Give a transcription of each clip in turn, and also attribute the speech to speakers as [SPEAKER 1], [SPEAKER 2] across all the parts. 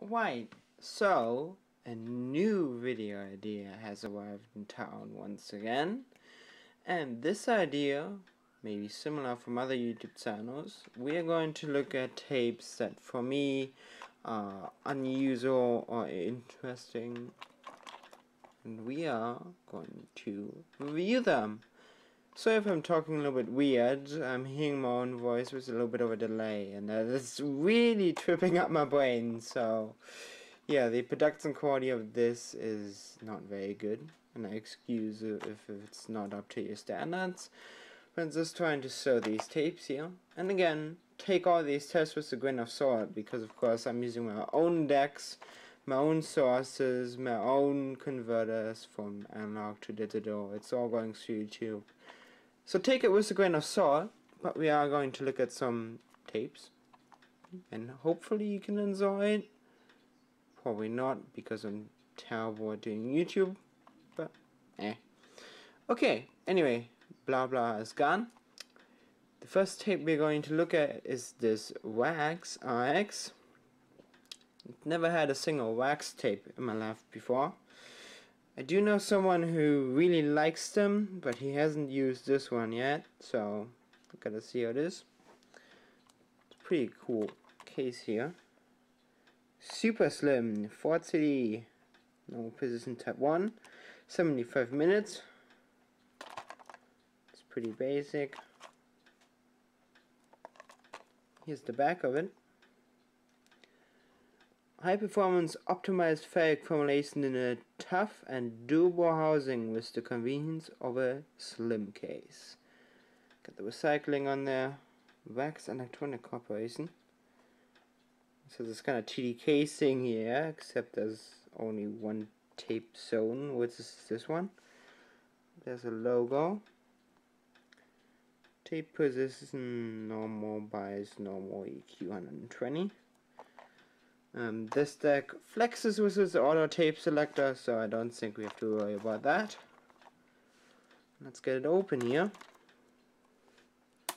[SPEAKER 1] Right, so a new video idea has arrived in town once again, and this idea may be similar from other YouTube channels. We are going to look at tapes that for me are unusual or interesting, and we are going to review them. So if I'm talking a little bit weird, I'm hearing my own voice with a little bit of a delay, and that is really tripping up my brain, so yeah, the production quality of this is not very good, and I excuse if it's not up to your standards. But I'm just trying to show these tapes here. And again, take all these tests with a grain of salt, because of course I'm using my own decks, my own sources, my own converters from analog to digital. It's all going through YouTube. So take it with a grain of salt, but we are going to look at some tapes, and hopefully you can enjoy it. Probably not, because I'm terrible at doing YouTube, but okay, anyway, blah blah is gone. The first tape we're going to look at is this Raks RX. I've never had a single Raks tape in my life before. I do know someone who really likes them, but he hasn't used this one yet, so I gotta see how it is. It's a pretty cool case here. Super slim, 4 CD, no position type 1, 75 minutes. It's pretty basic. Here's the back of it. High performance optimized ferric formulation in a tough and durable housing with the convenience of a slim case. Got the recycling on there. Raks Electronic Corporation. So this kind of TD casing here, except there's only one tape zone, which is this one. There's a logo. Tape position normal bias, normal EQ 120. This deck flexes with its auto tape selector, so I don't think we have to worry about that. Let's get it open here. I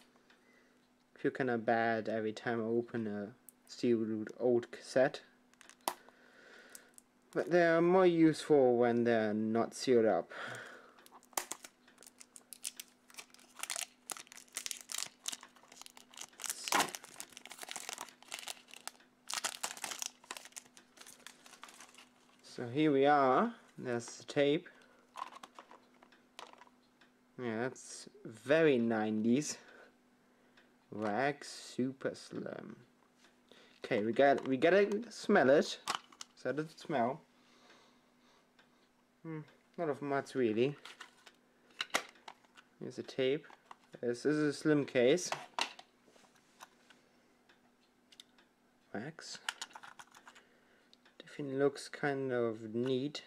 [SPEAKER 1] feel kinda bad every time I open a sealed old cassette, but they are more useful when they're not sealed up. So here we are. There's the tape. Yeah, that's very 90s. Raks super slim. Okay, we gotta smell it. So how does it smell? Not of much really. Here's a tape. This is a slim case. Raks. Definitely looks kind of neat.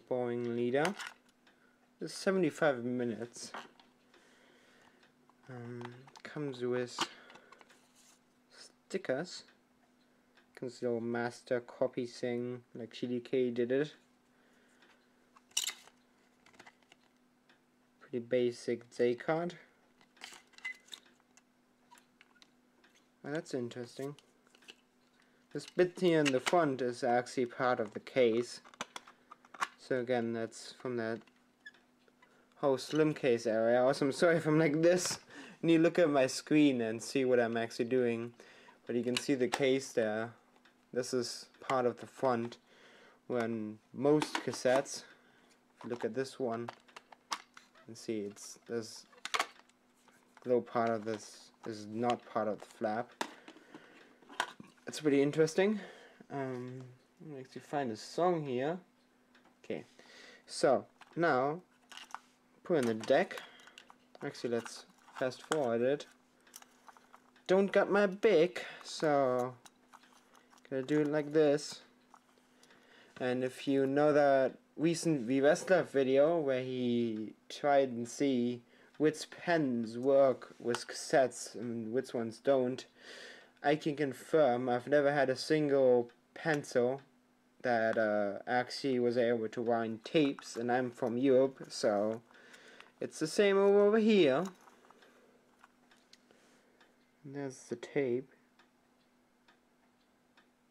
[SPEAKER 1] Boring leader. It's 75 minutes. Comes with stickers. Comes with a master copy thing, like GDK did it. Pretty basic J card. Oh, that's interesting. This bit here in the front is actually part of the case. So again, that's from that whole slim case area. Also, I'm sorry if I'm like this and you look at my screen and see what I'm actually doing, but you can see the case there. This is part of the front. When most cassettes, if you look at this one, you can see there's a little part of this is not part of the flap. It's pretty interesting. Let me actually find a song here. Okay, so now put in the deck. Actually, let's fast forward it. Don't got my bic, so gotta do it like this. And if you know that recent Viveslev video where he tried and see which pens work with cassettes and which ones don't, I can confirm I've never had a single pencil that actually was able to wind tapes, and I'm from Europe, so it's the same over here. And there's the tape.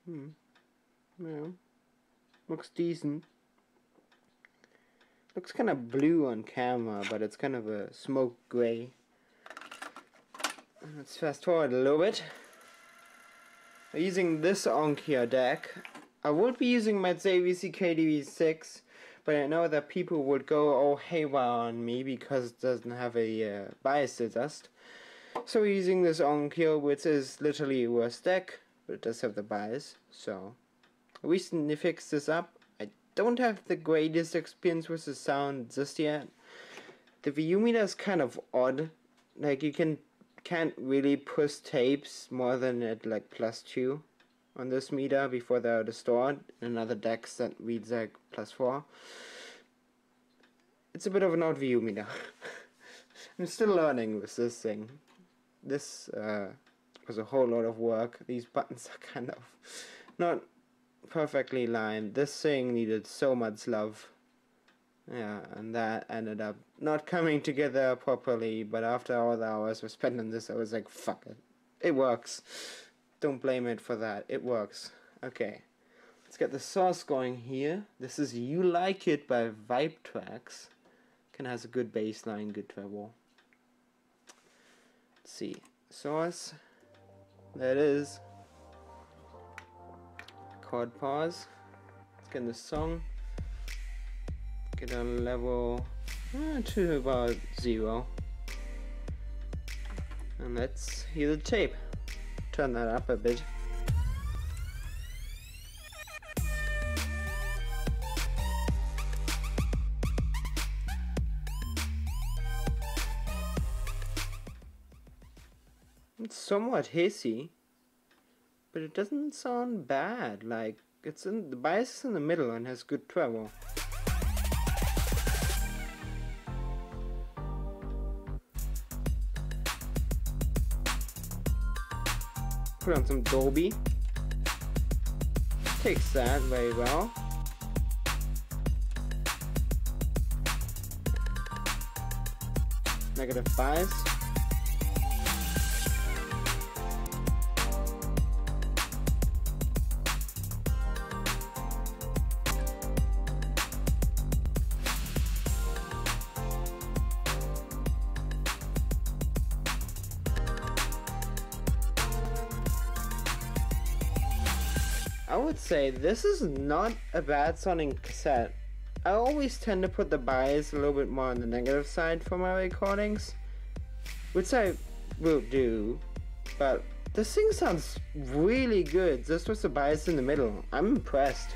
[SPEAKER 1] Yeah. Looks decent. Looks kind of blue on camera, but it's kind of a smoke gray. Let's fast forward a little bit. We're using this Onkyo deck. I would be using my JVC KDV6, but I know that people would go all haywire on me because it doesn't have a bias adjust. So we're using this Onkyo, which is literally a worse deck, but it does have the bias. So I recently fixed this up. I don't have the greatest experience with the sound just yet. The VU meter is kind of odd. Like you can't really push tapes more than at like +2 on this meter before they're distorted. In other decks that reads like +4. It's a bit of an odd VU meter. I'm still learning with this thing. This was a whole lot of work. These buttons are kind of not perfectly lined. This thing needed so much love. Yeah, and that ended up not coming together properly, but after all the hours we spent on this, I was like, fuck it. It works. Don't blame it for that. It works. Okay. Let's get the source going here. This is You Like It by Vibe Tracks. Kind of has a good bass line, good treble. Let's see. Source. There it is. Chord pause. Let's get the song. Get on level to about 0. And let's hear the tape. Turn that up a bit. It's somewhat hissy, but it doesn't sound bad. Like it's in the bias is in the middle and has good treble. Put on some Dolby. Takes that very well. Negative bias. I would say this is not a bad sounding cassette. I always tend to put the bias a little bit more on the negative side for my recordings, which I will do, but this thing sounds really good just with the bias in the middle. I'm impressed.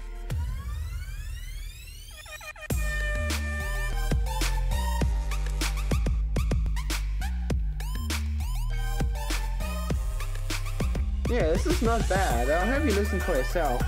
[SPEAKER 1] Yeah, this is not bad. I'll have you listen for yourself.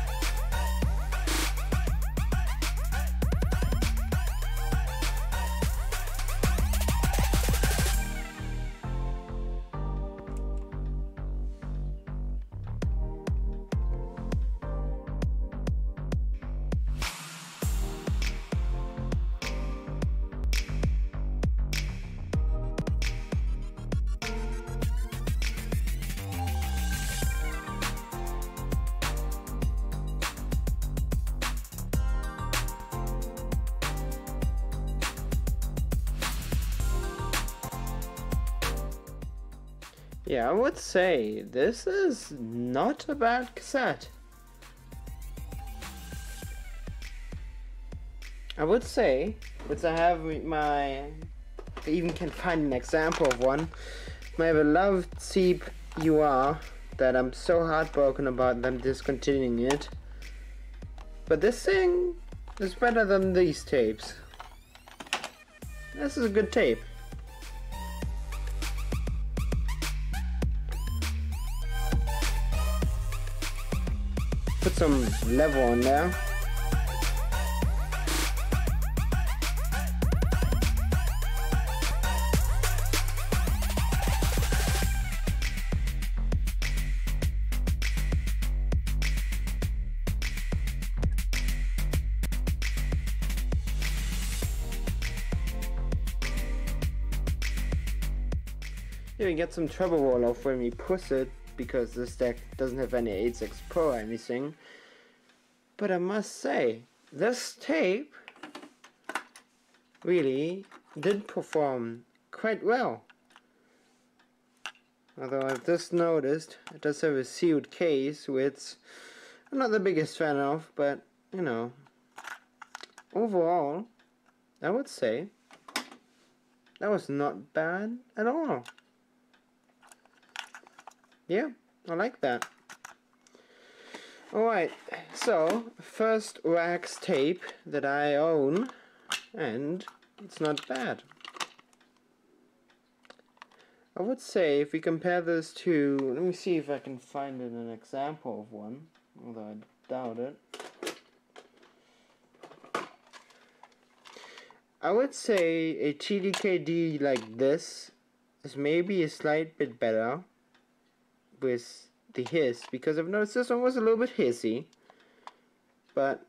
[SPEAKER 1] Yeah, I would say this is not a bad cassette. I would say, which I have I even can find an example of one, my beloved Seep You Are, that I'm so heartbroken about them discontinuing it. But this thing is better than these tapes. This is a good tape. Put some level on there. Here we get some treble roll off when we push it because this deck doesn't have any 8.6 Pro or anything. But I must say, this tape really did perform quite well. Although I've just noticed it does have a sealed case, which I'm not the biggest fan of, but you know, overall, I would say that was not bad at all. Yeah, I like that. Alright, so first Raks tape that I own, and it's not bad. I would say if we compare this to, let me see if I can find an example of one, although I doubt it. I would say a TDKD like this is maybe a slight bit better with the hiss, because I've noticed this one was a little bit hissy, but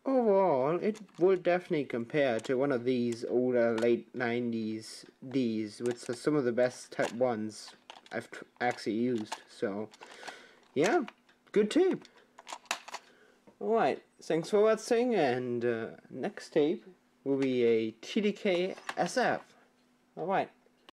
[SPEAKER 1] overall it would definitely compare to one of these older late 90s Ds, which are some of the best type ones I've actually used. So yeah, good tape. Alright, thanks for watching, and next tape will be a TDK SF. Alright.